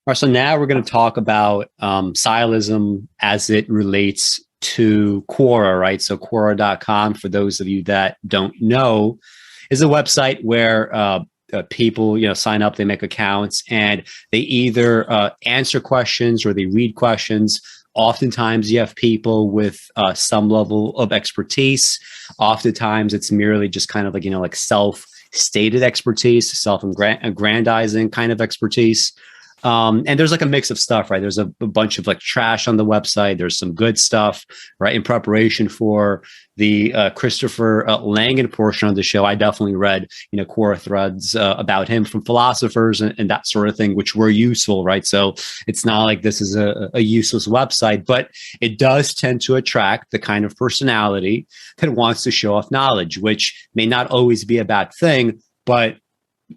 All right, so now we're going to talk about Sciolism as it relates to Quora, right? So Quora.com, for those of you that don't know, is a website where people, sign up, they make accounts, and they either answer questions or they read questions. Oftentimes, you have people with some level of expertise. Oftentimes, it's merely just kind of like self-stated expertise, self-aggrandizing kind of expertise. And there's like a mix of stuff, right? There's a bunch of like trash on the website. There's some good stuff, right? In preparation for the Christopher Langan portion of the show, I definitely read, Quora threads about him from philosophers and that sort of thing, which were useful, right? So it's not like this is a useless website, but it does tend to attract the kind of personality that wants to show off knowledge, which may not always be a bad thing, but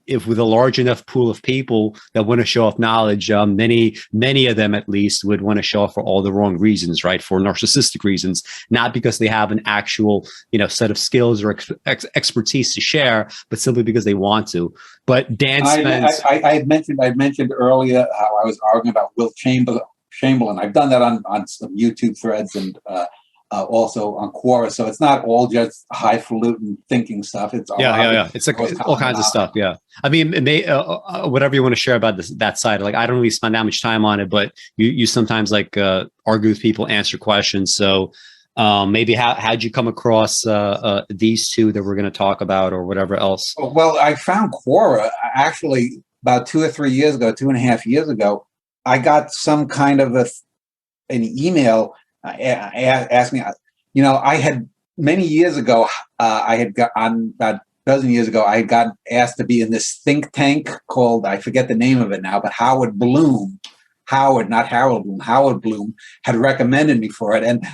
if with a large enough pool of people that want to show off knowledge, many of them at least would want to show off for all the wrong reasons, right? For narcissistic reasons, not because they have an actual, set of skills or expertise to share, but simply because they want to. But Dan Spence, I mentioned earlier how I was arguing about Will Chamberlain. I've done that on some YouTube threads and also on Quora, so it's not all just highfalutin thinking stuff. It's It's like all kinds of stuff. Yeah, I mean, it may, whatever you want to share about that side. Like, I don't really spend that much time on it, but you sometimes argue with people, answer questions. So maybe how'd you come across these two that we're going to talk about, or whatever else? Well, I found Quora actually about 2 or 3 years ago, 2.5 years ago. I got some kind of an email. Asked me, I had many years ago, I had got on about a dozen years ago, I had gotten asked to be in this think tank called, I forget the name of it now, but Howard Bloom had recommended me for it. And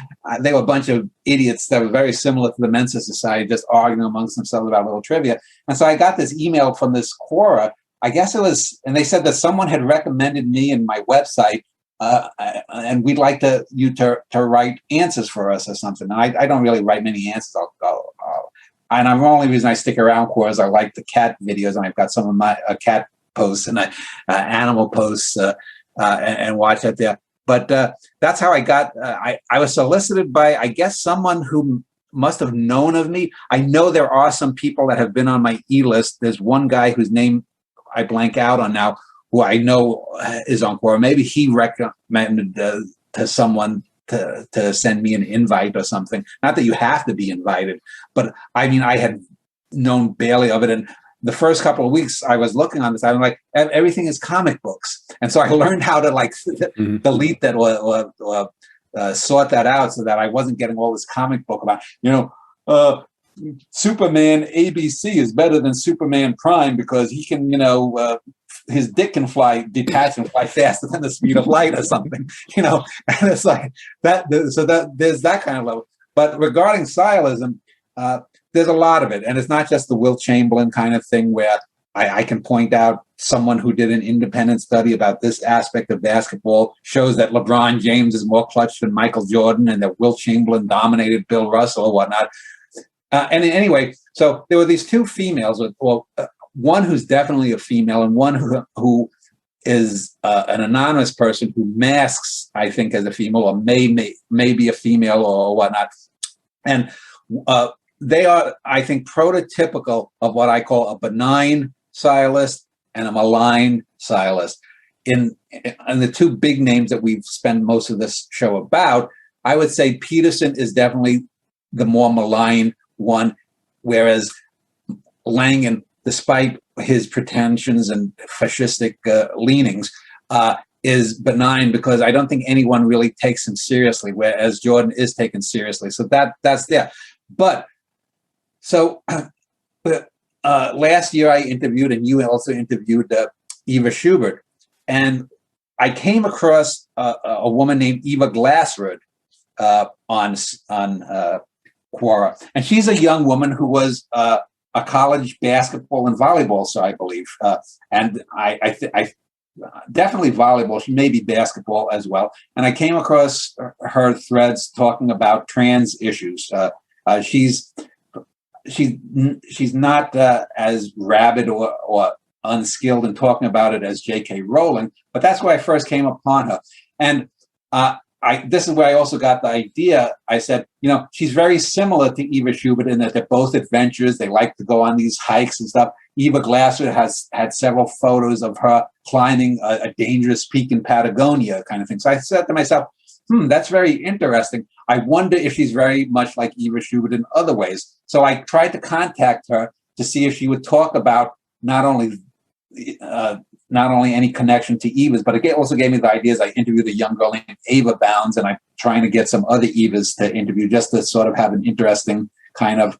they were a bunch of idiots that were very similar to the Mensa Society, just arguing amongst themselves about little trivia. And so I got this email from this Quora, I guess it was, and they said that someone had recommended me in my website, and we'd like you to write answers for us or something. And I don't really write many answers. And the only reason I stick around Quora is I like the cat videos, and I've got some of my cat posts and animal posts and watch that there. But that's how I got. I was solicited by, I guess, someone who must have known of me. I know there are some people that have been on my e-list. There's one guy whose name I blank out on now, who I know is on Quora. Maybe he recommended to someone to send me an invite or something. Not that you have to be invited, but I mean, I had known barely of it. And the first couple of weeks I was looking on this, I'm like, everything is comic books. And so I learned how to delete that or sort that out so that I wasn't getting all this comic book about, Superman ABC is better than Superman Prime because he can, his dick can detach and fly faster than the speed of light or something, and it's like that. So that there's that kind of level. But regarding Sciolism, there's a lot of it. And it's not just the Will Chamberlain kind of thing where I can point out someone who did an independent study about this aspect of basketball shows that LeBron James is more clutch than Michael Jordan and that Will Chamberlain dominated Bill Russell or whatnot. And anyway, so there were these two females, one who's definitely a female and one who is an anonymous person who masks, I think, as a female or may be a female or whatnot. And they are, I think, prototypical of what I call a benign Sciolist and a malign Sciolist. In the two big names that we've spent most of this show about, I would say Peterson is definitely the more malign one, whereas Langan, despite his pretensions and fascistic leanings, is benign because I don't think anyone really takes him seriously, whereas Jordan is taken seriously. So that's there. But so last year I interviewed, and you also interviewed Eva Schubert, and I came across a woman named Eva Glasrud on Quora, and she's a young woman who was a college basketball and volleyball star, I believe, and I definitely volleyball. She may be basketball as well. And I came across her threads talking about trans issues. She's not as rabid or unskilled in talking about it as J.K. Rowling, but that's where I first came upon her. And this is where I also got the idea. I said, she's very similar to Eva Schubert in that they're both adventurers. They like to go on these hikes and stuff. Eva Glasrud has had several photos of her climbing a dangerous peak in Patagonia kind of thing. So I said to myself, that's very interesting. I wonder if she's very much like Eva Schubert in other ways. So I tried to contact her to see if she would talk about not only any connection to Eva's, but it also gave me the ideas. I interviewed a young girl named Eva Bounds, and I'm trying to get some other Evas to interview just to sort of have an interesting kind of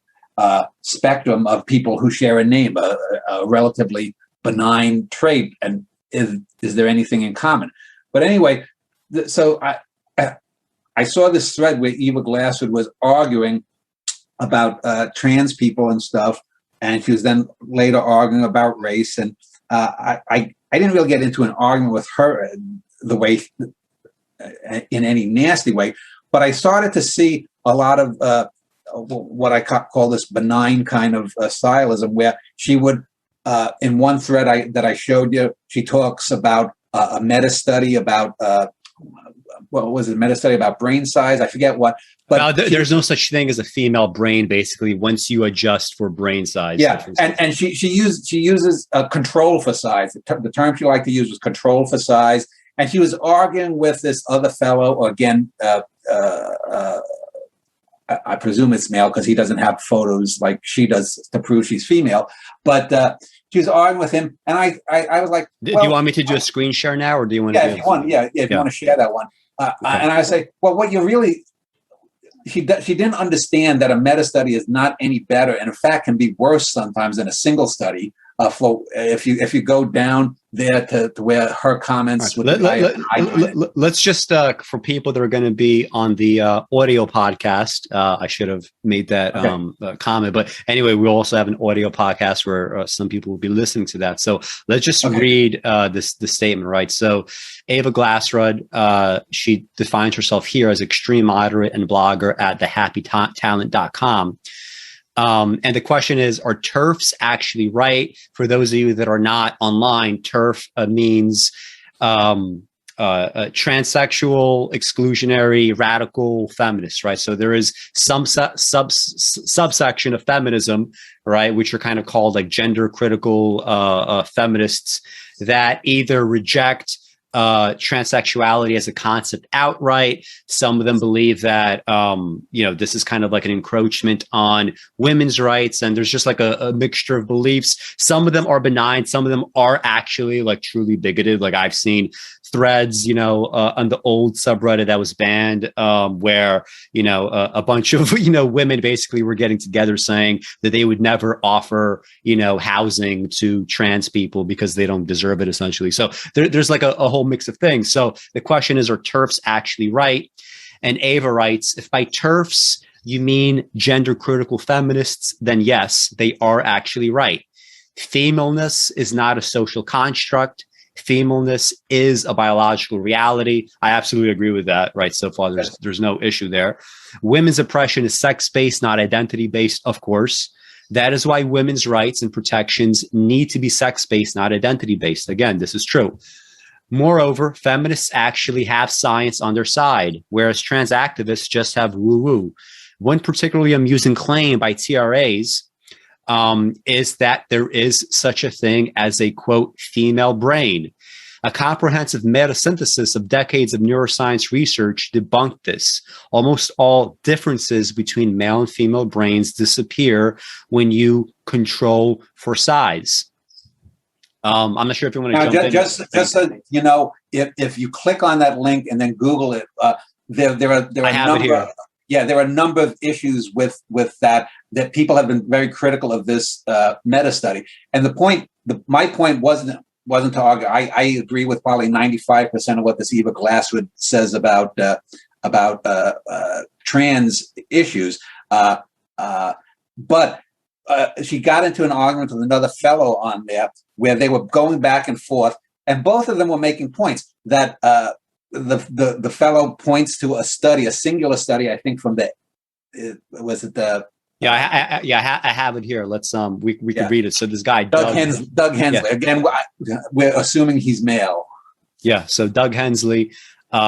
spectrum of people who share a name, a relatively benign trait, and is there anything in common? But anyway, so I saw this thread where Eva Glasrud was arguing about trans people and stuff, and she was then later arguing about race. And I didn't really get into an argument with her the way in any nasty way, but I started to see a lot of what I call this benign kind of sciolism, where she would, in one thread that I showed you, she talks about a meta study about what was it? Meta study about brain size. I forget what. But there's no such thing as a female brain. Basically, once you adjust for brain size. Yeah, and she uses control for size. The term she liked to use was control for size. And she was arguing with this other fellow, or again, I presume it's male because he doesn't have photos like she does to prove she's female. But she was arguing with him, and I was like, do you want me to do a screen share now, or do you want to? If you want, if you want to share that one. Okay. And I say, well, what you really, she didn't understand that a meta study is not any better, and in fact can be worse sometimes than a single study. If you go down there to where her comments would let's just for people that are going to be on the audio podcast, I should have made that comment, but anyway, we also have an audio podcast where some people will be listening to that. So let's just read the statement, right? So Eva Glasrud, she defines herself here as extreme moderate and blogger at thehappytalent.com. And the question is, are TERFs actually right? For those of you that are not online, TERF means transsexual, exclusionary, radical feminists, right? So there is some subsection of feminism, right, which are kind of called like gender critical feminists that either reject transsexuality as a concept outright. Some of them believe that, this is kind of like an encroachment on women's rights. And there's just like a mixture of beliefs. Some of them are benign. Some of them are actually like truly bigoted. Like I've seen threads, on the old subreddit that was banned, where, a bunch of, women basically were getting together saying that they would never offer, housing to trans people because they don't deserve it, essentially. So there's like a whole mix of things. So the question is, are TERFs actually right? And Eva writes, if by TERFs you mean gender critical feminists, then yes, they are actually right. Femaleness is not a social construct. Femaleness is a biological reality. I absolutely agree with that, right? So far, there's no issue there. Women's oppression is sex-based, not identity-based, of course. That is why women's rights and protections need to be sex-based, not identity-based. Again, this is true. Moreover, feminists actually have science on their side, whereas trans activists just have woo-woo. One particularly amusing claim by TRAs is that there is such a thing as a, quote, female brain. A comprehensive metasynthesis of decades of neuroscience research debunked this. Almost all differences between male and female brains disappear when you control for size. I'm not sure if you want to jump in. Just so if you click on that link and then Google it, there are a number of issues with that people have been very critical of this meta study. And my point wasn't to argue. I agree with probably 95% of what this Eva Glasrud says about trans issues. But she got into an argument with another fellow on there where they were going back and forth, and both of them were making points that the fellow points to a study, a singular study, I think from the Yeah, I have it here. Let's we can read it. So this guy Doug Hensley. Again, we're assuming he's male. Yeah. So Doug Hensley.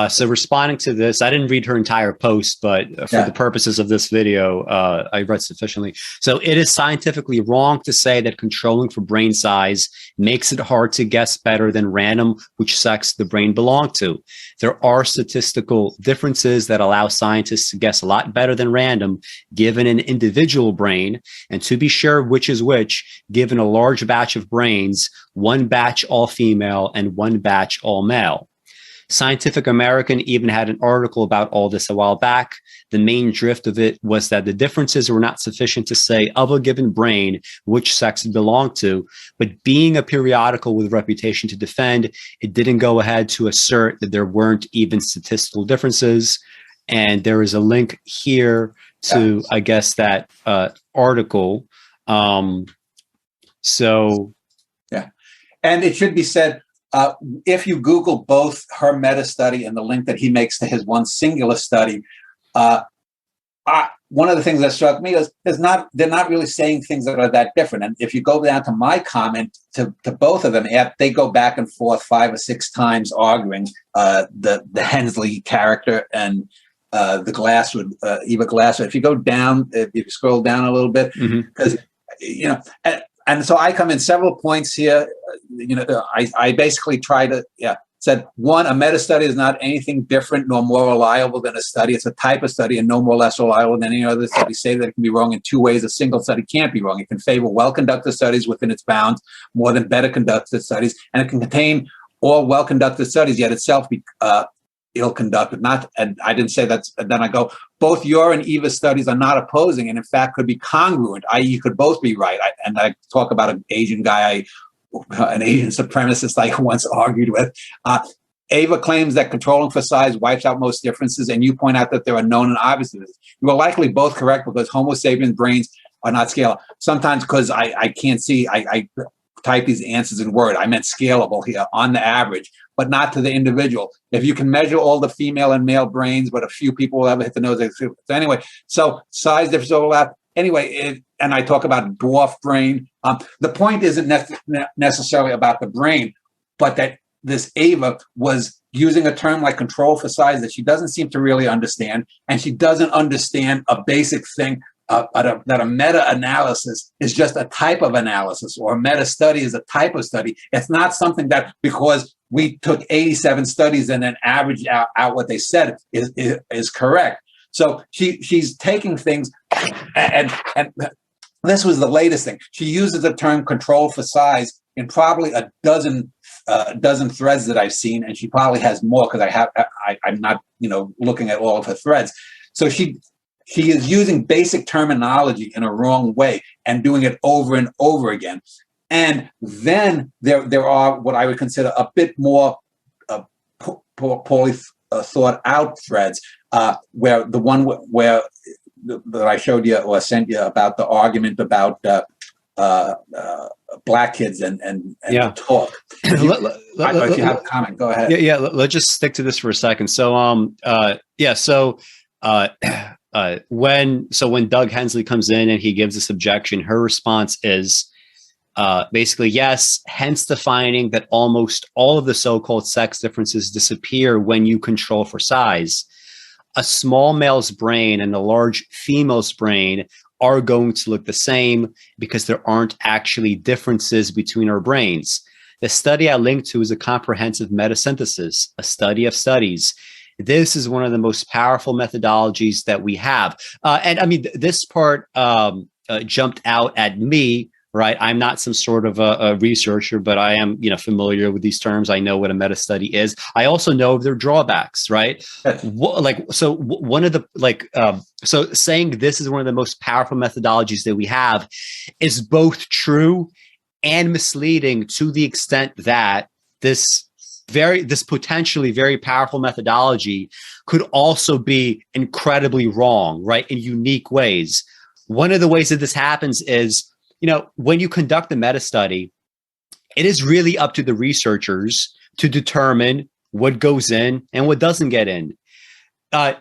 So responding to this, I didn't read her entire post, but for the purposes of this video, I read sufficiently. So it is scientifically wrong to say that controlling for brain size makes it hard to guess better than random which sex the brain belonged to. There are statistical differences that allow scientists to guess a lot better than random given an individual brain. And to be sure which is which, given a large batch of brains, one batch all female and one batch all male. Scientific American even had an article about all this a while back. The main drift of it was that the differences were not sufficient to say of a given brain which sex it belonged to, but being a periodical with a reputation to defend, it didn't go ahead to assert that there weren't even statistical differences. And there is a link here to, I guess, that article. So, yeah. And it should be said, if you Google both her meta study and the link that he makes to his one singular study, one of the things that struck me is they're not really saying things that are that different. And if you go down to my comment to both of them, they go back and forth 5 or 6 times arguing the Hensley character and the Glasrud, Eva Glasrud. If you go down, if you scroll down a little bit, because and so I come in several points here. I basically try to, said, one, a meta study is not anything different nor more reliable than a study. It's a type of study and no more or less reliable than any other study. Say that it can be wrong in 2 ways. A single study can't be wrong. It can favor well-conducted studies within its bounds more than better-conducted studies, and it can contain all well-conducted studies, yet itself be ill-conducted. And I didn't say that. And then I go, both your and Eva's studies are not opposing, and in fact could be congruent, i.e. you could both be right. I talk about an Asian guy, an Asian supremacist I once argued with. Eva claims that controlling for size wipes out most differences, and you point out that there are known and obvious differences. You are likely both correct because Homo sapiens brains are not scalable. Sometimes because I can't see, I type these answers in Word. I meant scalable here on the average, but not to the individual. If you can measure all the female and male brains, but a few people will ever hit the nose. So anyway, so size difference overlap. Anyway, and I talk about dwarf brain. The point isn't necessarily about the brain, but that this Eva was using a term like control for size that she doesn't seem to really understand, and she doesn't understand a basic thing, that a meta-analysis is just a type of analysis, or a meta-study is a type of study. It's not something that because we took 87 studies and then averaged out what they said is correct. So she's taking things, and this was the latest thing. She uses the term control for size in probably a dozen threads that I've seen, and she probably has more because I'm not looking at all of her threads. So she is using basic terminology in a wrong way and doing it over and over again. And then there are what I would consider a bit more poorly thought out threads, where the one where that I showed you or sent you about the argument about black kids and the talk. If you have a comment, go ahead. Yeah. Let's just stick to this for a second. So, when Doug Hensley comes in and he gives this objection, her response is basically, yes, hence the finding that almost all of the so-called sex differences disappear when you control for size. A small male's brain and a large female's brain are going to look the same because there aren't actually differences between our brains. The study I linked to is a comprehensive metasynthesis, a study of studies. This is one of the most powerful methodologies that we have. And I mean, this part jumped out at me, right? I'm not some sort of a researcher, but I am, familiar with these terms. I know what a meta study is. I also know of their drawbacks, right? So saying this is one of the most powerful methodologies that we have is both true and misleading to the extent that this potentially very powerful methodology could also be incredibly wrong, right? In unique ways. One of the ways that this happens is, when you conduct a meta study, it is really up to the researchers to determine what goes in and what doesn't get in.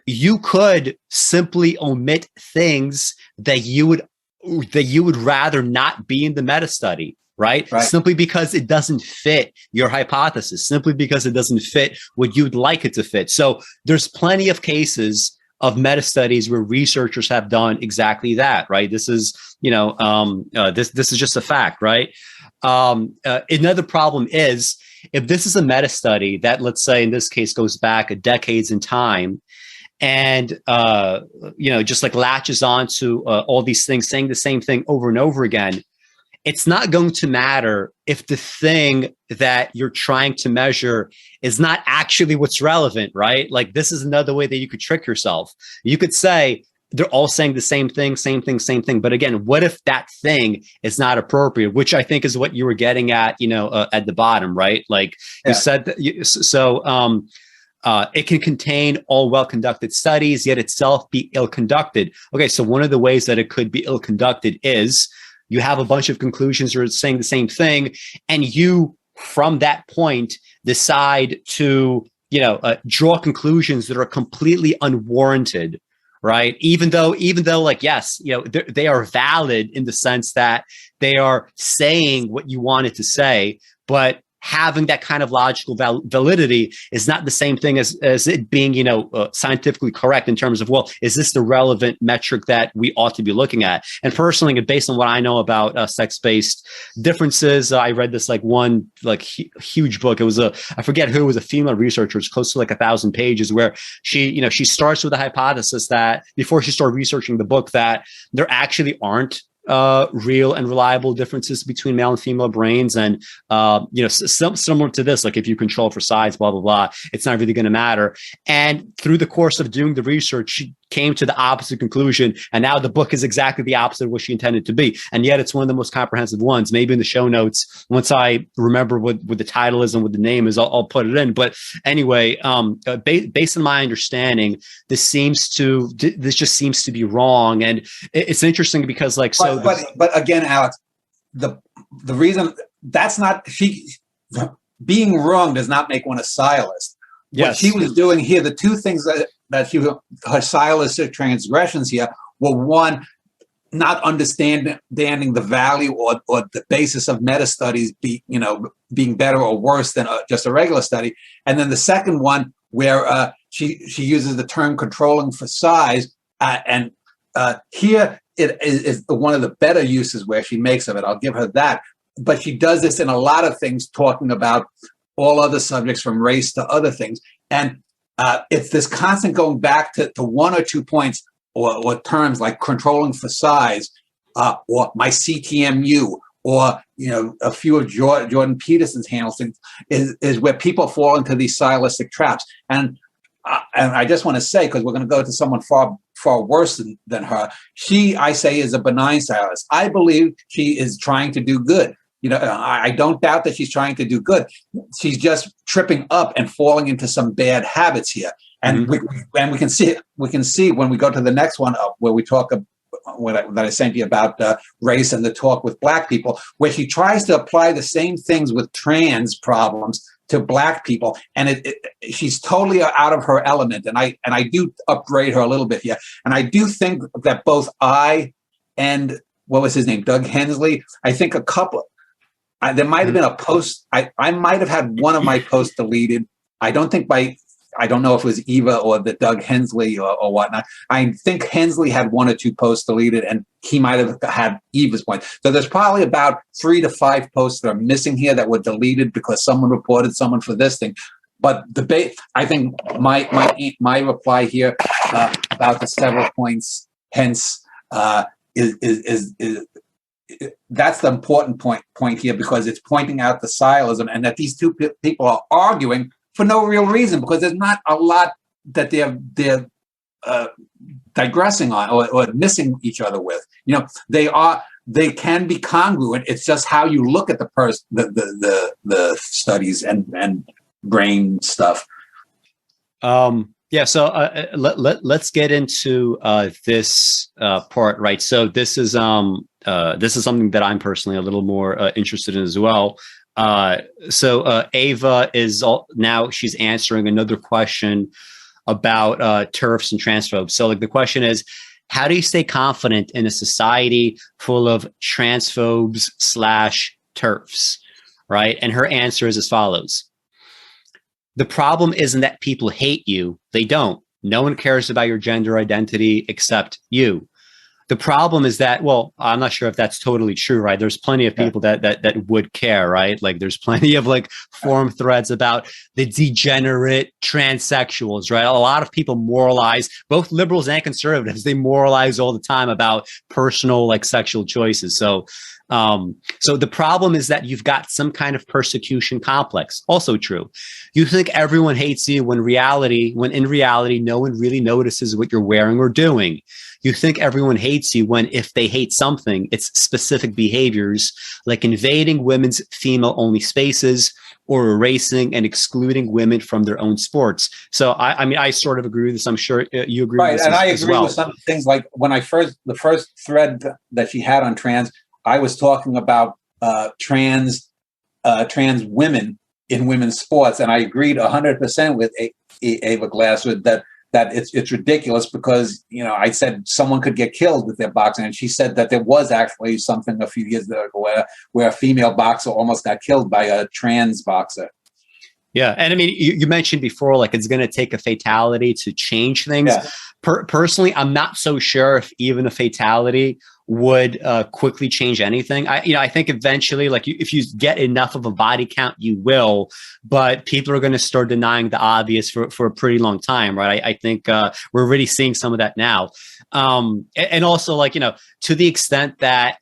You could simply omit things that you would rather not be in the meta study, right? Simply because it doesn't fit your hypothesis, simply because it doesn't fit what you'd like it to fit. So there's plenty of cases of meta studies where researchers have done exactly that, right? This is, this is just a fact, right? Another problem is, if this is a meta study that, let's say in this case, goes back decades in time, and just like latches on to all these things, saying the same thing over and over again, it's not going to matter if the thing that you're trying to measure is not actually what's relevant, right? Like, this is another way that you could trick yourself. You could say they're all saying the same thing, same thing, same thing. But again, what if that thing is not appropriate, which I think is what you were getting at, at the bottom, right? Like you said, it can contain all well-conducted studies, yet itself be ill-conducted. Okay, so one of the ways that it could be ill-conducted is you have a bunch of conclusions that are saying the same thing, and you, from that point, decide to, draw conclusions that are completely unwarranted, right? Even though, like, yes, they are valid in the sense that they are saying what you wanted to say, but having that kind of logical validity is not the same thing as it being, scientifically correct in terms of, well, is this the relevant metric that we ought to be looking at? And personally, based on what I know about sex-based differences, I read this huge book. It was I forget who, it was a female researcher. It's close to 1,000 pages, where she starts with the hypothesis that before she started researching the book, that there actually aren't real and reliable differences between male and female brains. And, similar to this, like if you control for size, blah, blah, blah, it's not really going to matter. And through the course of doing the research, she came to the opposite conclusion. And now the book is exactly the opposite of what she intended to be. And yet it's one of the most comprehensive ones. Maybe in the show notes, once I remember what the title is and what the name is, I'll put it in. But anyway, based on my understanding, this just seems to be wrong. And it's interesting because but again, Alex, the reason that's not, being wrong does not make one a sciolist. Yes. What she was doing here, the two things that her sciolistic transgressions here were, one, not understanding the value or the basis of meta studies being better or worse than just a regular study. And then the second one, where she uses the term controlling for size, and here it is one of the better uses where she makes of it. I'll give her that. But she does this in a lot of things, talking about all other subjects from race to other things. And it's this constant going back to one or 2 points or terms like controlling for size, or my CTMU, or a few of Jordan Peterson's handles things, is where people fall into these stylistic traps. And I just want to say, because we're going to go to someone far worse than her, she, I say, is a benign stylist. I believe she is trying to do good. I don't doubt that she's trying to do good. She's just tripping up and falling into some bad habits here. And we can see it. We can see when we go to the next one, where we talk that I sent you about race and the talk with Black people, where she tries to apply the same things with trans problems to Black people, and she's totally out of her element. And I do upgrade her a little bit here. And I do think that both I and, what was his name, Doug Hensley, I think a couple. There might have been a post. I might have had one of my posts deleted. I don't know if it was Eva or the Doug Hensley or whatnot. I think Hensley had 1 or 2 posts deleted, and he might have had Eva's point. So there's probably about 3 to 5 posts that are missing here that were deleted because someone reported someone for this thing. But I think my reply here about the several points hence is that's the important point here, because it's pointing out the sciolism, and that these two people are arguing for no real reason, because there's not a lot that they're digressing on or missing each other with. They can be congruent. It's just how you look at the studies and brain stuff. Yeah, so let's get into this part, right? So this is something that I'm personally a little more interested in as well. So Eva is now she's answering another question about TERFs and transphobes. So like the question is, how do you stay confident in a society full of transphobes / TERFs, right? And her answer is as follows. The problem isn't that people hate you. They don't. No one cares about your gender identity except you. The problem is that, well, I'm not sure if that's totally true, right? There's plenty of people that would care, right? Like there's plenty of like forum threads about the degenerate transsexuals, right? A lot of people moralize, both liberals and conservatives, they moralize all the time about personal like sexual choices. So the problem is that you've got some kind of persecution complex. Also true. You think everyone hates you when in reality, no one really notices what you're wearing or doing. You think everyone hates you when if they hate something, it's specific behaviors like invading women's female-only spaces or erasing and excluding women from their own sports. So I mean, I sort of agree with this. I'm sure you agree with this and I as agree well. with some things like when the first thread that she had on trans, I was talking about trans women in women's sports, and I agreed 100% with Eva Glasrud that it's ridiculous because, you know, I said someone could get killed with their boxing, and she said that there was actually something a few years ago where a female boxer almost got killed by a trans boxer. Yeah. And I mean, you mentioned before, like it's going to take a fatality to change things. Yeah. Personally, I'm not so sure if even a fatality would quickly change anything. I think eventually, like if you get enough of a body count, you will, but people are going to start denying the obvious for a pretty long time, right? I think we're already seeing some of that now. And also, like, you know, to the extent that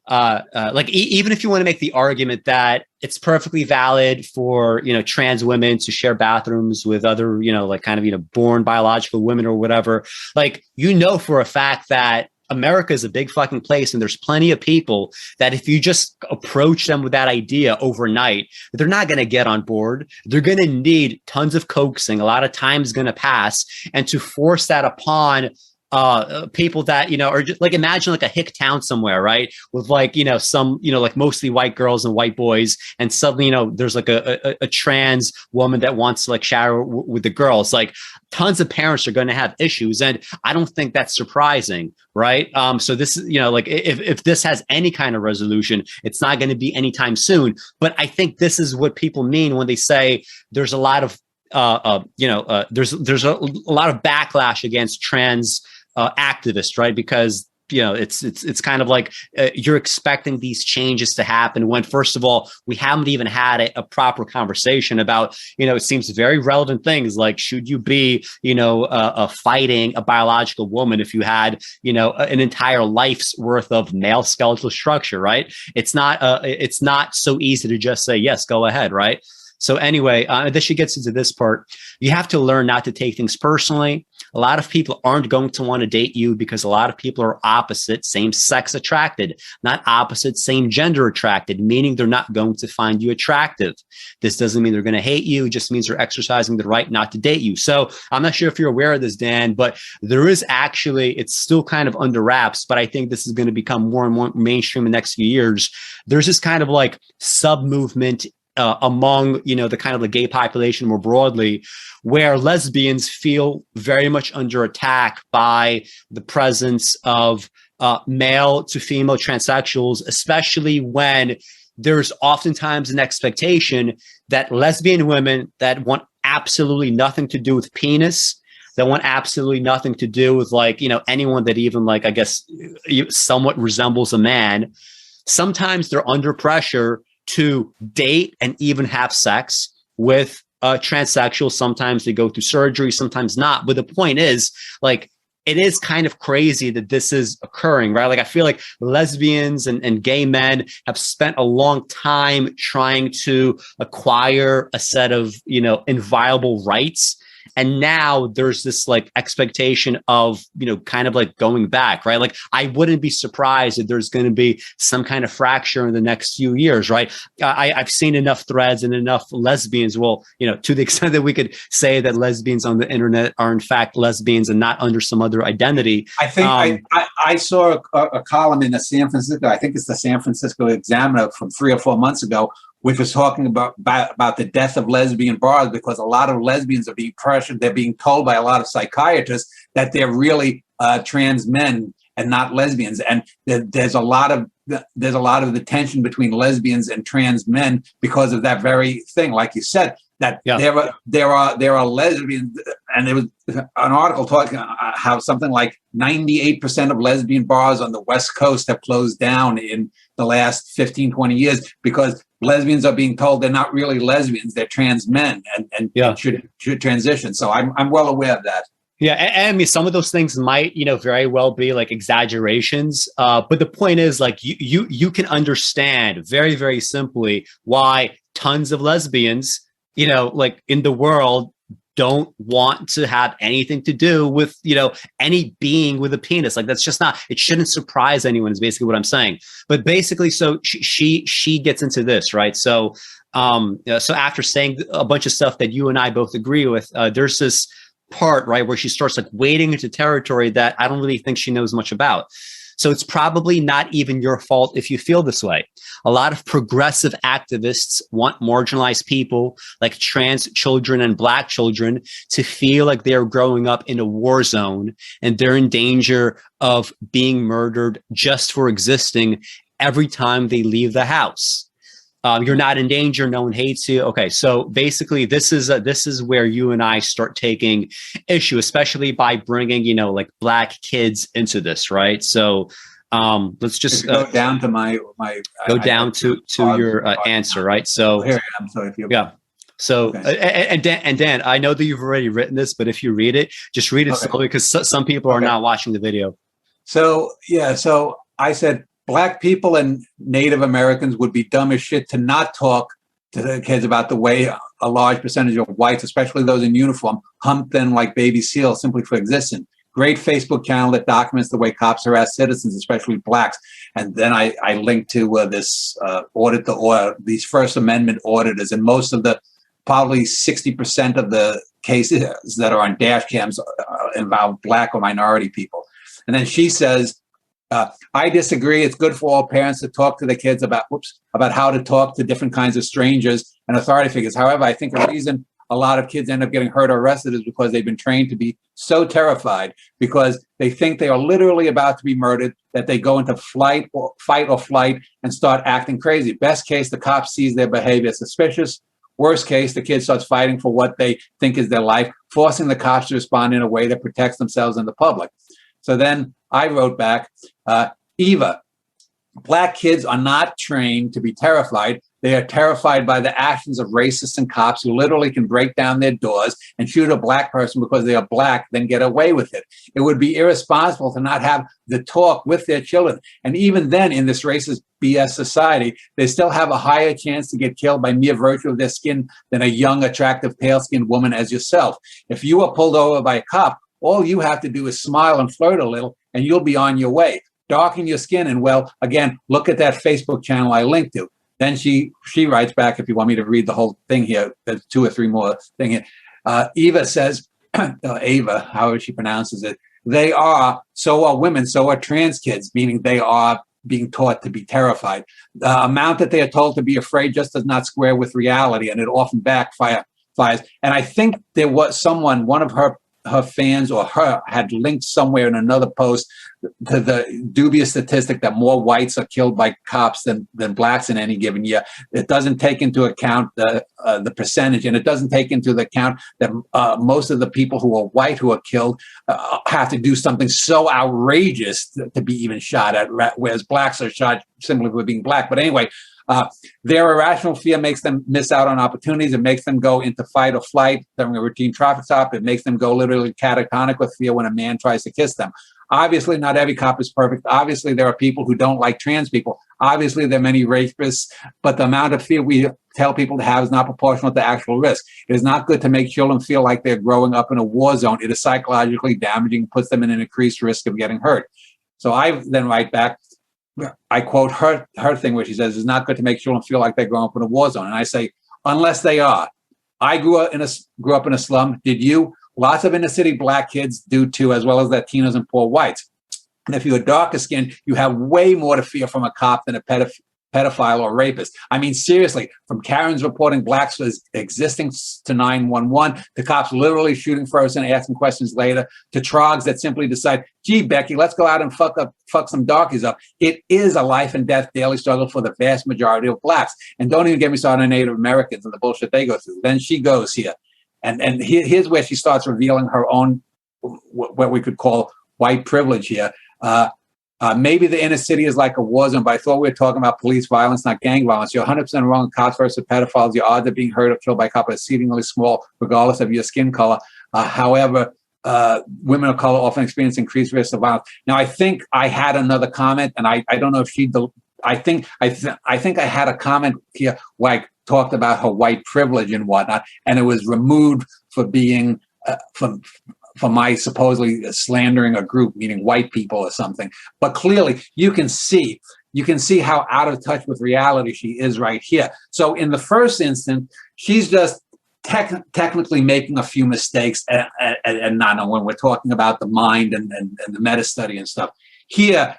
like even if you want to make the argument that it's perfectly valid for, you know, trans women to share bathrooms with other, you know, like kind of, you know, born biological women or whatever, like, you know, for a fact that America is a big fucking place, and there's plenty of people that if you just approach them with that idea overnight, they're not going to get on board. They're going to need tons of coaxing. A lot of time is going to pass, and to force that upon people that, you know, are just like, imagine like a hick town somewhere, right? With like, you know, some, you know, like mostly white girls and white boys. And suddenly, you know, there's like a trans woman that wants to like shower with the girls. Like tons of parents are going to have issues. And I don't think that's surprising, right? So this is, you know, like if this has any kind of resolution, it's not going to be anytime soon. But I think this is what people mean when they say there's a lot of, there's a lot of backlash against trans activists, right? Because, you know, it's kind of like you're expecting these changes to happen when, first of all, we haven't even had a proper conversation about, you know, it seems very relevant things like, should you be, you know, fighting a biological woman if you had, you know, an entire life's worth of male skeletal structure, right? It's not so easy to just say, yes, go ahead, right? So anyway, this she gets into this part. You have to learn not to take things personally. A lot of people aren't going to want to date you because a lot of people are opposite same sex attracted, not opposite same gender attracted, meaning they're not going to find you attractive. This doesn't mean they're going to hate you. It just means they're exercising the right not to date you. So I'm not sure if you're aware of this, Dan, but there is actually, it's still kind of under wraps, but I think this is going to become more and more mainstream in the next few years. There's this kind of like sub-movement among, you know, the kind of the gay population more broadly, where lesbians feel very much under attack by the presence of male to female transsexuals, especially when there's oftentimes an expectation that lesbian women that want absolutely nothing to do with penis, that want absolutely nothing to do with, like, you know, anyone that even, like, I guess somewhat resembles a man, sometimes they're under pressure to date and even have sex with transsexuals. Sometimes they go through surgery, sometimes not. But the point is, like, it is kind of crazy that this is occurring, right? Like, I feel like lesbians and gay men have spent a long time trying to acquire a set of, you know, inviolable rights. And now there's this like expectation of, you know, kind of like going back, right? Like, I wouldn't be surprised if there's going to be some kind of fracture in the next few years, right? I've seen enough threads and enough lesbians. Well, you know, to the extent that we could say that lesbians on the internet are in fact lesbians and not under some other identity. I think I saw a column in the San Francisco, I think it's the San Francisco Examiner from 3 or 4 months ago, which was talking about the death of lesbian bars, because a lot of lesbians are being pressured. They're being told by a lot of psychiatrists that they're really trans men and not lesbians. And there's a lot of the tension between lesbians and trans men because of that very thing. Like you said, that there are lesbians, and there was an article talking how something like 98% of lesbian bars on the West Coast have closed down in the last 15, 20 years because lesbians are being told they're not really lesbians, they're trans men and should transition. So I'm well aware of that. Yeah, and I mean, some of those things might, very well be like exaggerations. But the point is, like, you can understand very, very simply why tons of lesbians, like in the world, don't want to have anything to do with, any being with a penis. Like, that's just not, it shouldn't surprise anyone is basically what I'm saying. But basically, so she gets into this, right? So, so after saying a bunch of stuff that you and I both agree with, there's this part, right, where she starts like wading into territory that I don't really think she knows much about. So it's probably not even your fault if you feel this way. A lot of progressive activists want marginalized people like trans children and Black children to feel like they're growing up in a war zone and they're in danger of being murdered just for existing every time they leave the house. You're not in danger. No one hates you. Okay, so basically, this is where you and I start taking issue, especially by bringing like Black kids into this, right? So let's just go down to my your answer, right? So here I am. So if you So and Dan, I know that you've already written this, but if you read it, just read it slowly because some people are not watching the video. So so I said, Black people and Native Americans would be dumb as shit to not talk to the kids about the way a large percentage of whites, especially those in uniform, hump them like baby seals simply for existing. Great Facebook channel that documents the way cops harass citizens, especially Blacks. And then I linked to this these First Amendment auditors, and most of probably 60% of the cases that are on dash cams involve Black or minority people. And then she says, I disagree. It's good for all parents to talk to the kids about how to talk to different kinds of strangers and authority figures. However, I think the reason a lot of kids end up getting hurt or arrested is because they've been trained to be so terrified because they think they are literally about to be murdered that they go into fight or flight and start acting crazy. Best case, the cop sees their behavior suspicious. Worst case, the kid starts fighting for what they think is their life, forcing the cops to respond in a way that protects themselves and the public. So then I wrote back, Eva, Black kids are not trained to be terrified. They are terrified by the actions of racists and cops who literally can break down their doors and shoot a Black person because they are Black, then get away with it. It would be irresponsible to not have the talk with their children. And even then, in this racist BS society, they still have a higher chance to get killed by mere virtue of their skin than a young, attractive, pale-skinned woman as yourself. If you are pulled over by a cop, all you have to do is smile and flirt a little, and you'll be on your way. Darken your skin, and well, again, look at that Facebook channel I linked to. Then she writes back, if you want me to read the whole thing here, there's 2 or 3 more things here. Eva says, Ava, however she pronounces it, they are, so are women, so are trans kids, meaning they are being taught to be terrified. The amount that they are told to be afraid just does not square with reality, and it often backfires. And I think there was someone, one of her fans or her had linked somewhere in another post to the dubious statistic that more whites are killed by cops than Blacks in any given year. It doesn't take into account the percentage, and it doesn't take into account that most of the people who are white who are killed have to do something so outrageous to be even shot at, whereas Blacks are shot simply for being Black. But anyway, their irrational fear makes them miss out on opportunities. It makes them go into fight or flight during a routine traffic stop. It makes them go literally catatonic with fear when a man tries to kiss them. Obviously, not every cop is perfect. Obviously, there are people who don't like trans people. Obviously, there are many rapists, but the amount of fear we tell people to have is not proportional to actual risk. It is not good to make children feel like they're growing up in a war zone. It is psychologically damaging, puts them in an increased risk of getting hurt. So I then write back, I quote her thing where she says, it's not good to make children feel like they're growing up in a war zone. And I say, unless they are. I grew up in a slum. Did you? Lots of inner city Black kids do too, as well as Latinos and poor whites. And if you're darker skinned, you have way more to fear from a cop than a pedophile or rapist. I mean, seriously, from Karen's reporting blacks as existing to 911, to cops literally shooting first and asking questions later, to trogs that simply decide, gee, Becky, let's go out and fuck some darkies up. It is a life and death daily struggle for the vast majority of blacks. And don't even get me started on Native Americans and the bullshit they go through. Then she goes here. And here's where she starts revealing her own, what we could call white privilege here. Maybe the inner city is like a war zone, but I thought we were talking about police violence, not gang violence. You're 100% wrong. Cops versus pedophiles, your odds of being hurt or killed by cops are exceedingly small, regardless of your skin color. However, women of color often experience increased risk of violence. Now, I think I had another comment, and I don't know if she. I think I had a comment here, like talked about her white privilege and whatnot, and it was removed for being for my supposedly slandering a group, meaning white people or something. But clearly, you can see how out of touch with reality she is right here. So in the first instance, she's just technically making a few mistakes, and not when we're talking about the mind and the meta study and stuff. Here,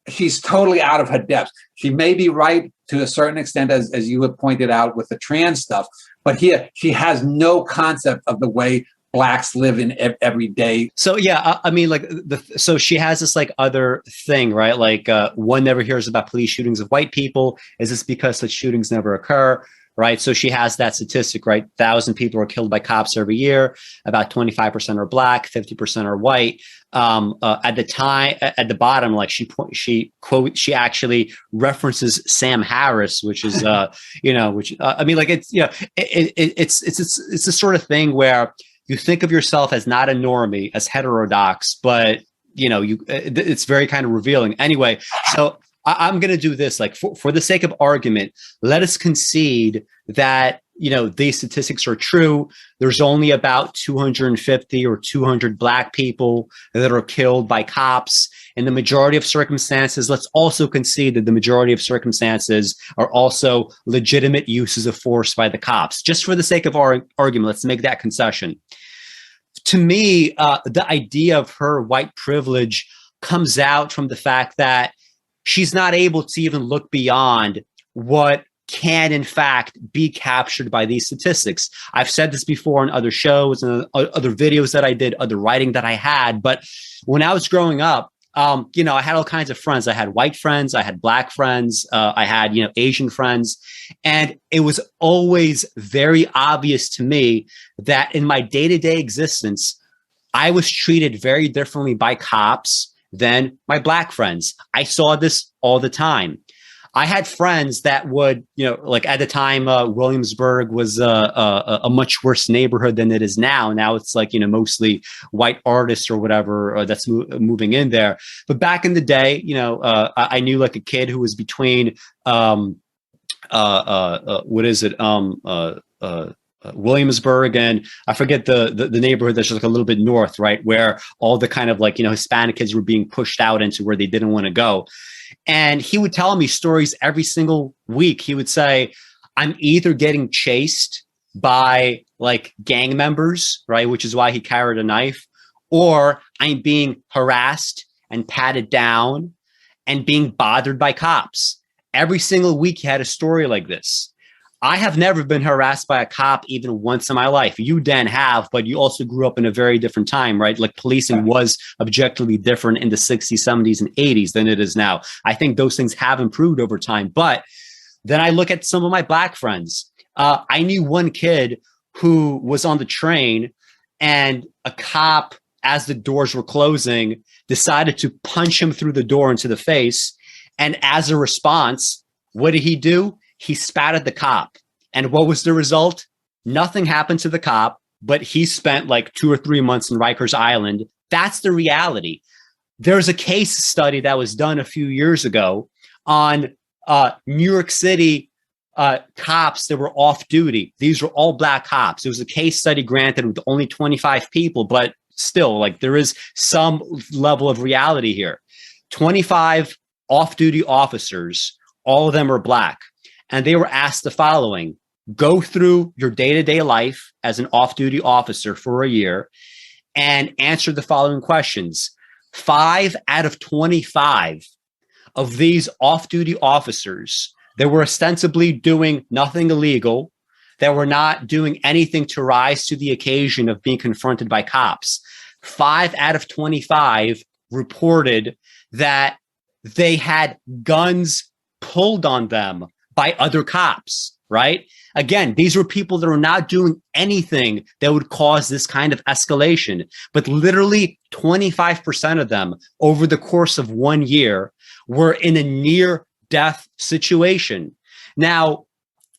she's totally out of her depth. She may be right to a certain extent, as you have pointed out with the trans stuff, but here she has no concept of the way blacks live in every day. So yeah, I mean, like so she has this like other thing, right? Like one never hears about police shootings of white people. Is this because such shootings never occur? Right. So she has that statistic, right? 1,000 people are killed by cops every year. About 25% are black, 50% are white. At the bottom, like she actually references Sam Harris, which is, I mean, like it's, it's the sort of thing where you think of yourself as not a normie, as heterodox, but it's very kind of revealing. Anyway, so I'm going to do this, like for the sake of argument, let us concede that, these statistics are true. There's only about 250 or 200 black people that are killed by cops. In the majority of circumstances, let's also concede that the majority of circumstances are also legitimate uses of force by the cops. Just for the sake of our argument, let's make that concession. To me, the idea of her white privilege comes out from the fact that she's not able to even look beyond what can, in fact, be captured by these statistics. I've said this before on other shows and other videos that I did, other writing that I had. But when I was growing up, I had all kinds of friends. I had white friends, I had black friends, I had, Asian friends. And it was always very obvious to me that in my day-to-day existence, I was treated very differently by cops than my black friends. I saw this all the time. I had friends that would, like at the time, Williamsburg was a much worse neighborhood than it is now. Now it's like, mostly white artists or whatever that's moving in there. But back in the day, I knew like a kid who was between, Williamsburg and I forget the neighborhood that's just like a little bit north, right, where all the kind of like Hispanic kids were being pushed out into where they didn't want to go. And he would tell me stories every single week. He would say, I'm either getting chased by like gang members, right, which is why he carried a knife, or I'm being harassed and patted down and being bothered by cops. Every single week he had a story like this. I have never been harassed by a cop even once in my life. You, Dan, have, but you also grew up in a very different time, right? Like policing was objectively different in the 60s, 70s, and 80s than it is now. I think those things have improved over time. But then I look at some of my black friends. I knew one kid who was on the train and a cop, as the doors were closing, decided to punch him through the door into the face. And as a response, what did he do? He spat at the cop. And what was the result? Nothing happened to the cop, but he spent like 2 or 3 months in Rikers Island. That's the reality. There's a case study that was done a few years ago on New York City cops that were off duty. These were all black cops. It was a case study, granted, with only 25 people, but still, like, there is some level of reality here. 25 off-duty officers, all of them are black. And they were asked the following: go through your day-to-day life as an off-duty officer for a year and answer the following questions. 5 out of 25 of these off-duty officers They were ostensibly doing nothing illegal. They were not doing anything to rise to the occasion of being confronted by cops. 5 out of 25 reported that they had guns pulled on them by other cops, right? Again, these were people that were not doing anything that would cause this kind of escalation. But literally 25% of them over the course of 1 year were in a near-death situation. Now,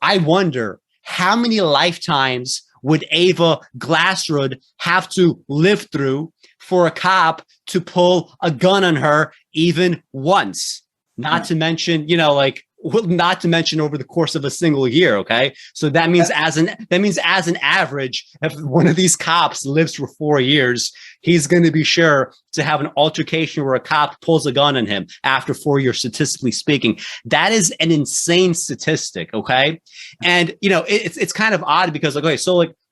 I wonder, how many lifetimes would Eva Glasrud have to live through for a cop to pull a gun on her even once? Not to mention, not to mention over the course of a single year. Okay. So that means as an average, if one of these cops lives for 4 years, he's going to be sure to have an altercation where a cop pulls a gun on him after 4 years, statistically speaking. That is an insane statistic. Okay. And, it's kind of odd because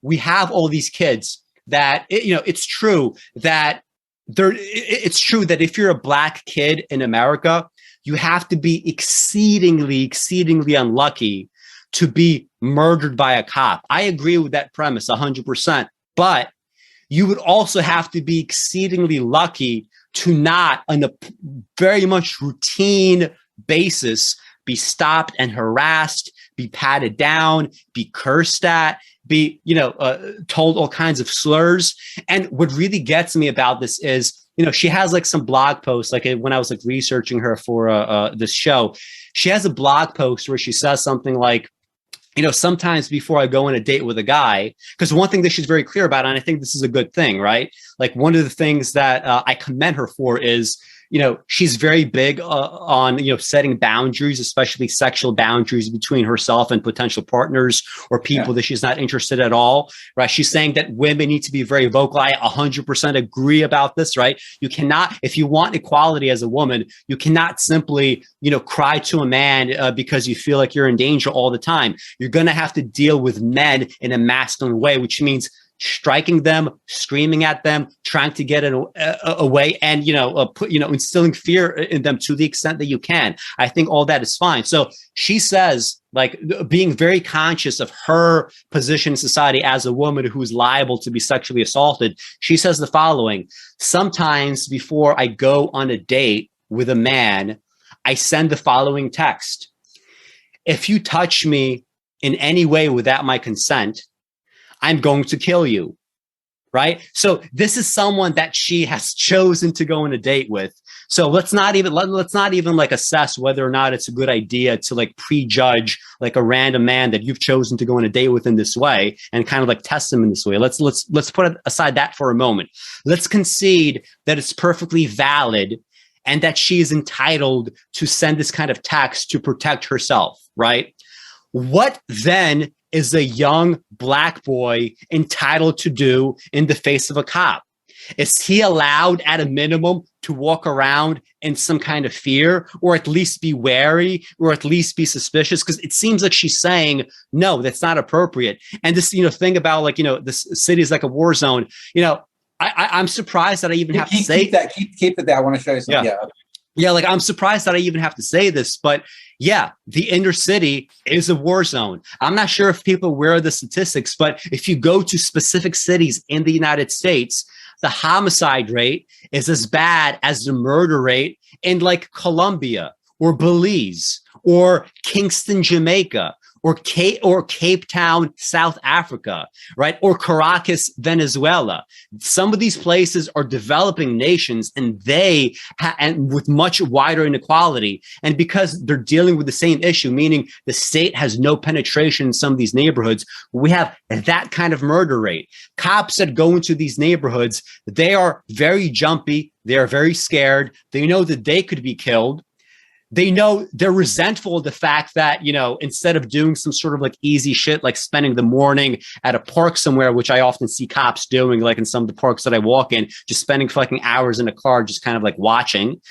we have all these kids that, it's true that it's true that if you're a black kid in America, you have to be exceedingly unlucky to be murdered by a cop. I agree with that premise 100%. But you would also have to be exceedingly lucky to not, on a very much routine basis, be stopped and harassed, be patted down, be cursed at, be, told all kinds of slurs. And what really gets me about this is, she has like some blog posts, like when I was like researching her for this show, she has a blog post where she says something like, sometimes before I go on a date with a guy, because one thing that she's very clear about, and I think this is a good thing, right? Like one of the things that I commend her for is, she's very big on, setting boundaries, especially sexual boundaries between herself and potential partners or people that she's not interested at all, right? She's saying that women need to be very vocal. I 100% agree about this, right? You cannot, if you want equality as a woman, you cannot simply, cry to a man because you feel like you're in danger all the time. You're going to have to deal with men in a masculine way, which means striking them, screaming at them, trying to get it away, and instilling fear in them to the extent that you can. I think all that is fine. So she says, like, being very conscious of her position in society as a woman who's liable to be sexually assaulted. She says the following: sometimes before I go on a date with a man, I send the following text: if you touch me in any way without my consent, I'm going to kill you, right? So this is someone that she has chosen to go on a date with. So let's not even like assess whether or not it's a good idea to like prejudge like a random man that you've chosen to go on a date with in this way and kind of like test him in this way. Let's put aside that for a moment. Let's concede that it's perfectly valid and that she is entitled to send this kind of text to protect herself, right? What then is a young black boy entitled to do in the face of a cop? Is he allowed at a minimum to walk around in some kind of fear, or at least be wary, or at least be suspicious? Because it seems like she's saying, no, that's not appropriate. And this, thing about like, this city is like a war zone. I'm surprised that I even have to say that. Keep it there. I want to show you something. Yeah, like I'm surprised that I even have to say this, but yeah, the inner city is a war zone. I'm not sure if people are aware of the statistics, but if you go to specific cities in the United States, the homicide rate is as bad as the murder rate in like Colombia or Belize or Kingston, Jamaica, or Cape Town, South Africa, right? Or Caracas, Venezuela. Some of these places are developing nations, and and with much wider inequality. And because they're dealing with the same issue, meaning the state has no penetration in some of these neighborhoods, we have that kind of murder rate. Cops that go into these neighborhoods, they are very jumpy. They are very scared. They know that they could be killed. They know they're resentful of the fact that, instead of doing some sort of like easy shit, like spending the morning at a park somewhere, which I often see cops doing, like in some of the parks that I walk in, just spending fucking hours in a car, just kind of like watching.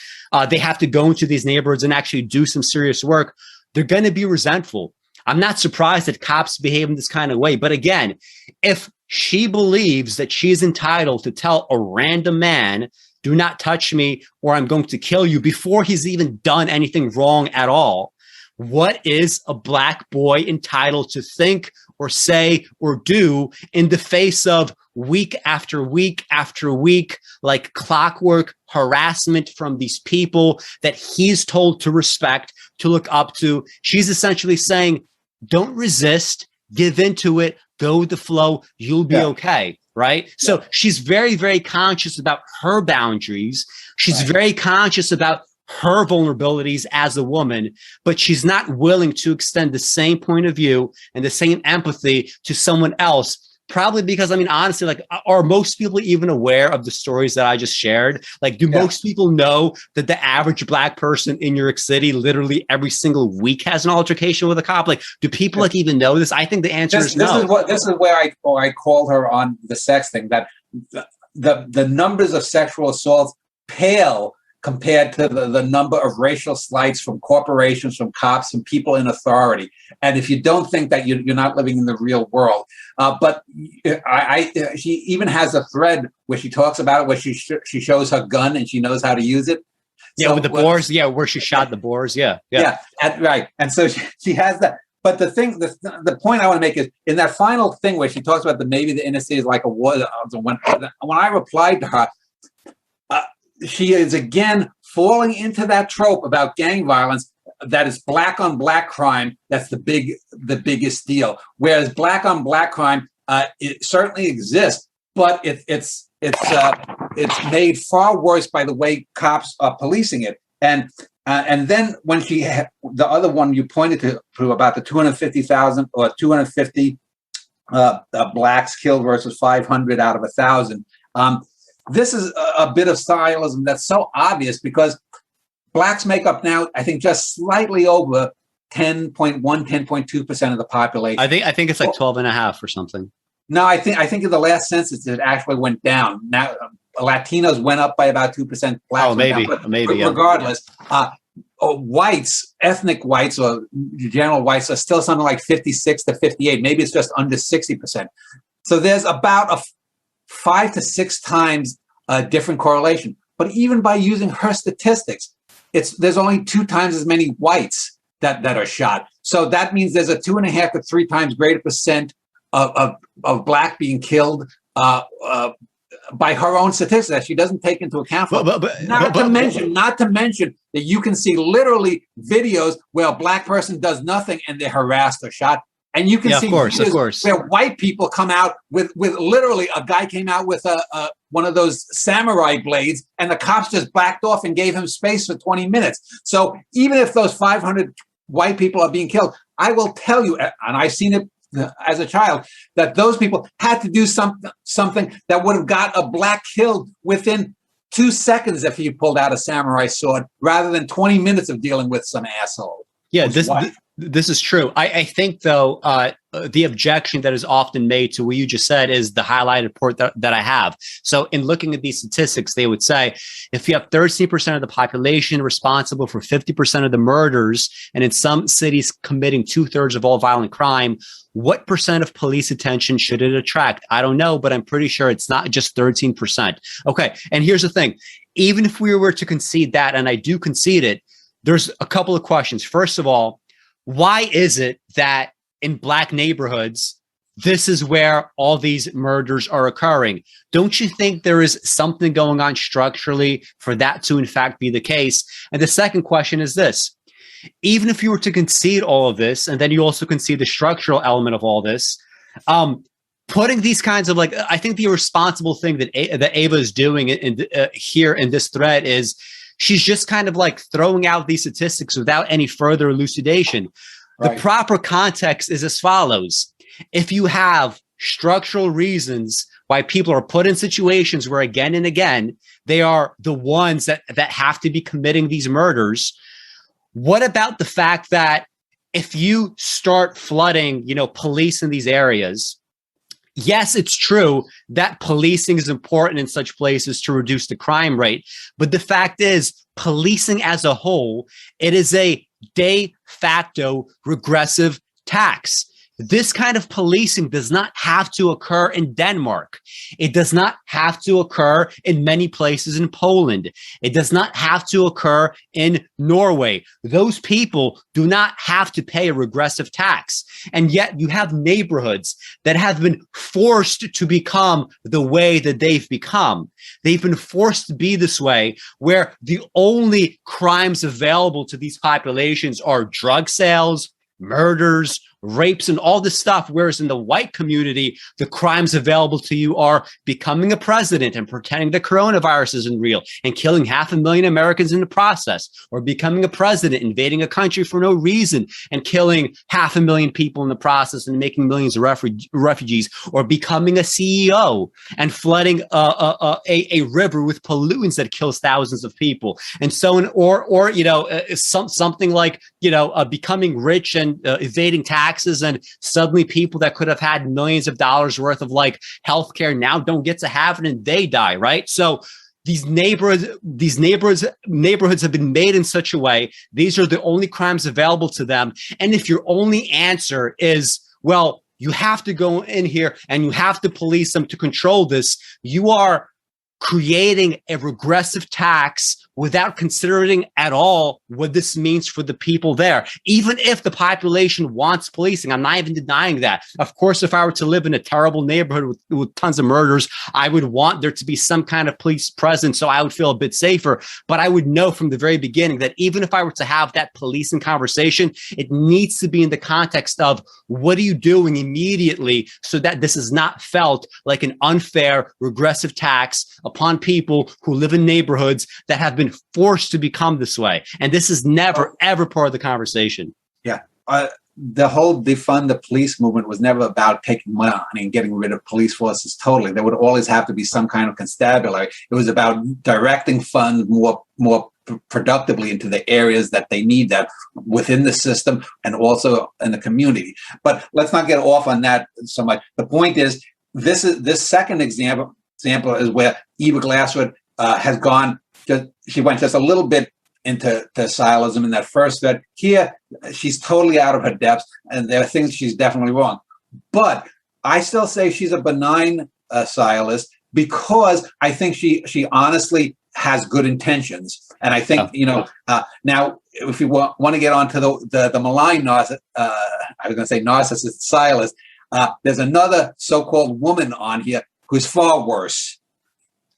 They have to go into these neighborhoods and actually do some serious work. They're going to be resentful. I'm not surprised that cops behave in this kind of way. But again, if she believes that she's entitled to tell a random man, do not touch me or I'm going to kill you, before he's even done anything wrong at all, what is a Black boy entitled to think or say or do in the face of week after week after week, like clockwork harassment from these people that he's told to respect, to look up to? She's essentially saying, don't resist, give into it, go with the flow, you'll be okay. Right. So she's very, very conscious about her boundaries. She's very conscious about her vulnerabilities as a woman, but she's not willing to extend the same point of view and the same empathy to someone else. Probably because, I mean, honestly, like, are most people even aware of the stories that I just shared? Like, do most people know that the average Black person in New York City literally every single week has an altercation with a cop? Like, do people like even know this? I think the answer is no. This is where I called her on the sex thing, that the numbers of sexual assaults pale compared to the number of racial slights from corporations, from cops, from people in authority. And if you don't think that, you're not living in the real world. But she even has a thread where she talks about it, where she shows her gun and she knows how to use it. Yeah, so, with the boars. Yeah, where she shot the boars. Yeah. Right. And so she has that. But the thing, the point I want to make is in that final thing where she talks about maybe the inner city is like a war. When I replied to her, she is again falling into that trope about gang violence that is Black on Black crime. That's the biggest deal. Whereas Black on Black crime, it certainly exists, but it's made far worse by the way cops are policing it. And then when the other one you pointed to about the 250,000 or 250 Blacks killed versus 500 out of 1,000. This is a bit of sciolism that's so obvious because Blacks make up now, I think, just slightly over 10.2% of the population. I think it's like 12.5 or something. No, I think in the last census it actually went down. Now Latinos went up by about 2%. Blacks maybe. Regardless, whites, ethnic whites or general whites are still something like 56 to 58. Maybe it's just under 60%. So there's about a 5 to 6 times different correlation. But even by using her statistics, there's only 2 times as many whites that are shot. So that means there's a 2.5 to 3 times greater percent of Black being killed by her own statistics that she doesn't take into account. Not to mention that you can see literally videos where a Black person does nothing and they're harassed or shot. And you can see of course, where white people come out with literally a guy came out with one of those samurai blades, and the cops just backed off and gave him space for 20 minutes. So even if those 500 white people are being killed, I will tell you, and I've seen it as a child, that those people had to do something that would have got a Black killed within 2 seconds if he pulled out a samurai sword, rather than 20 minutes of dealing with some asshole. Yeah, this is true. I think, though, the objection that is often made to what you just said is the highlighted report that I have. So in looking at these statistics, they would say if you have 13% of the population responsible for 50% of the murders, and in some cities committing 2/3 of all violent crime, what percent of police attention should it attract? I don't know, but I'm pretty sure it's not just 13%. Okay, and here's the thing. Even if we were to concede that, and I do concede it, there's a couple of questions. First of all, why is it that in Black neighborhoods, this is where all these murders are occurring? Don't you think there is something going on structurally for that to, in fact, be the case? And the second question is this. Even if you were to concede all of this, and then you also concede the structural element of all this, putting these kinds of, like, I think the irresponsible thing that Eva is doing here in this thread is she's just kind of like throwing out these statistics without any further elucidation. Right. The proper context is as follows. If you have structural reasons why people are put in situations where again and again, they are the ones that have to be committing these murders, what about the fact that if you start flooding, police in these areas, yes, it's true that policing is important in such places to reduce the crime rate. But the fact is, policing as a whole, it is a de facto regressive tax. this kind of policing does not have to occur in Denmark. It does not have to occur in many places in Poland. It does not have to occur in Norway. Those people do not have to pay a regressive tax. And yet you have neighborhoods that have been forced to become the way that they've become. They've been forced to be this way, where the only crimes available to these populations are drug sales, murders, rapes, and all this stuff. Whereas in the white community, the crimes available to you are becoming a president and pretending the coronavirus isn't real and killing 500,000 Americans in the process, or becoming a president, invading a country for no reason and killing 500,000 people in the process and making millions of refugees, or becoming a CEO and flooding a river with pollutants that kills thousands of people, and so on, or something like becoming rich and evading taxes, and suddenly people that could have had millions of dollars worth of like healthcare now don't get to have it and they die, right? So these neighborhoods have been made in such a way, these are the only crimes available to them. And if your only answer is, well, you have to go in here and you have to police them to control this, you are creating a regressive tax without considering at all what this means for the people there. Even if the population wants policing, I'm not even denying that. Of course, if I were to live in a terrible neighborhood with tons of murders, I would want there to be some kind of police presence so I would feel a bit safer. But I would know from the very beginning that even if I were to have that policing conversation, it needs to be in the context of what are you doing immediately so that this is not felt like an unfair, regressive tax upon people who live in neighborhoods that have been forced to become this way. And this is never, ever part of the conversation. Yeah. The whole defund the police movement was never about taking money and getting rid of police forces totally. There would always have to be some kind of constabulary. It was about directing funds more productively into the areas that they need that within the system and also in the community. But let's not get off on that so much. The point is, this second example is where Eva Glasrud has gone. She went just a little bit into Sciolism in that first that here she's totally out of her depths, and there are things she's definitely wrong. But I still say she's a benign Sciolist because I think she honestly has good intentions. And I think, now if you want to get onto the malign narcissist, I was going to say narcissist Sciolist, there's another so-called woman on here who's far worse.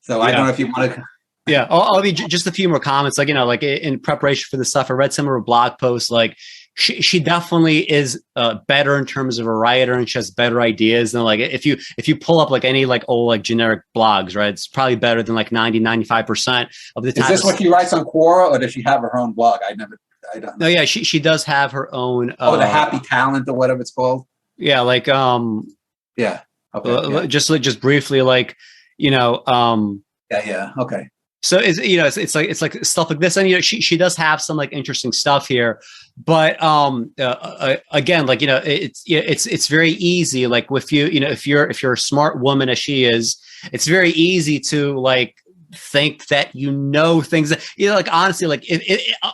So I don't know if you want to... Yeah, I'll be just a few more comments. Like, like in preparation for this stuff, I read some of her blog posts. Like, she definitely is better in terms of a writer, and she has better ideas. And like, if you pull up like any like old like generic blogs, right, it's probably better than like 95% of the time. Is this what she writes on Quora, or does she have her own blog? I don't know. No, yeah, she does have her own. The Happy Talent or whatever it's called. Yeah, like yeah. Okay. Yeah. Just briefly, like Yeah. Okay. So it's like stuff like this, and she does have some like interesting stuff here, but again, like it's very easy, like with if you're a smart woman as she is, it's very easy to like think that things that like honestly, like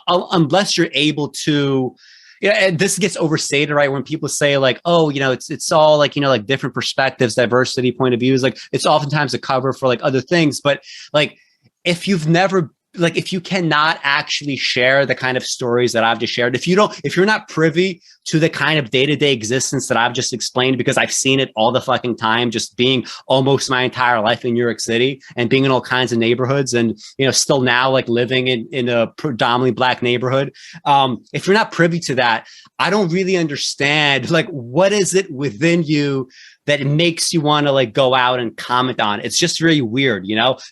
unless you're able to. And this gets overstated, right? When people say like, oh, it's all like, like different perspectives, diversity, point of views, like it's oftentimes a cover for like other things, but like. If you cannot actually share the kind of stories that I've just shared, if you're not privy to the kind of day-to-day existence that I've just explained, because I've seen it all the fucking time, just being almost my entire life in New York City and being in all kinds of neighborhoods and, still now like living in a predominantly Black neighborhood. If you're not privy to that, I don't really understand, like, what is it within you that it makes you want to like go out and comment on. It's just very weird,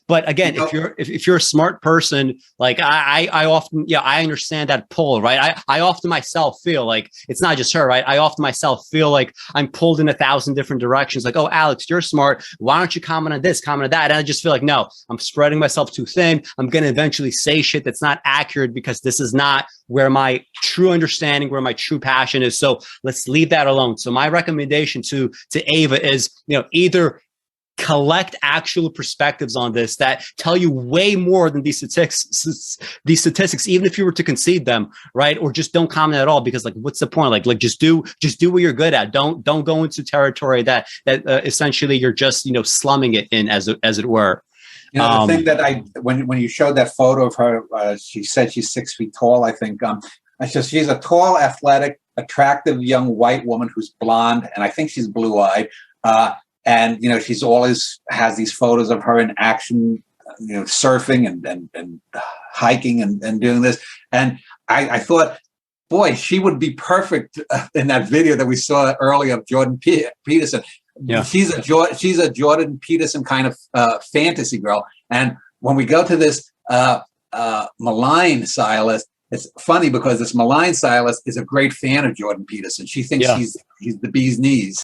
But again, if you're a smart person, like I often, I understand that pull, right? I often myself feel like it's not just her, right? I often myself feel like I'm pulled in 1,000 different directions. Like, oh, Alex, you're smart. Why don't you comment on this, comment on that? And I just feel like, no, I'm spreading myself too thin. I'm going to eventually say shit that's not accurate because this is not where my true understanding, where my true passion is. So let's leave that alone. So my recommendation to Eva is, either collect actual perspectives on this that tell you way more than these statistics, even if you were to concede them, right? Or just don't comment at all, because like, what's the point? Like just do what you're good at. Don't go into territory that essentially you're just, slumming it in, as it were. The thing that when you showed that photo of her, she said she's 6 feet tall, I think. I said she's a tall, athletic, attractive young white woman who's blonde, and I think she's blue-eyed. And she's always has these photos of her in action, surfing and hiking and doing this. And I thought, boy, she would be perfect in that video that we saw earlier of Jordan Peterson. Yeah. She's a Jordan Peterson kind of fantasy girl. And when we go to this malign stylist, it's funny because this malign stylist is a great fan of Jordan Peterson. She thinks he's the bee's knees.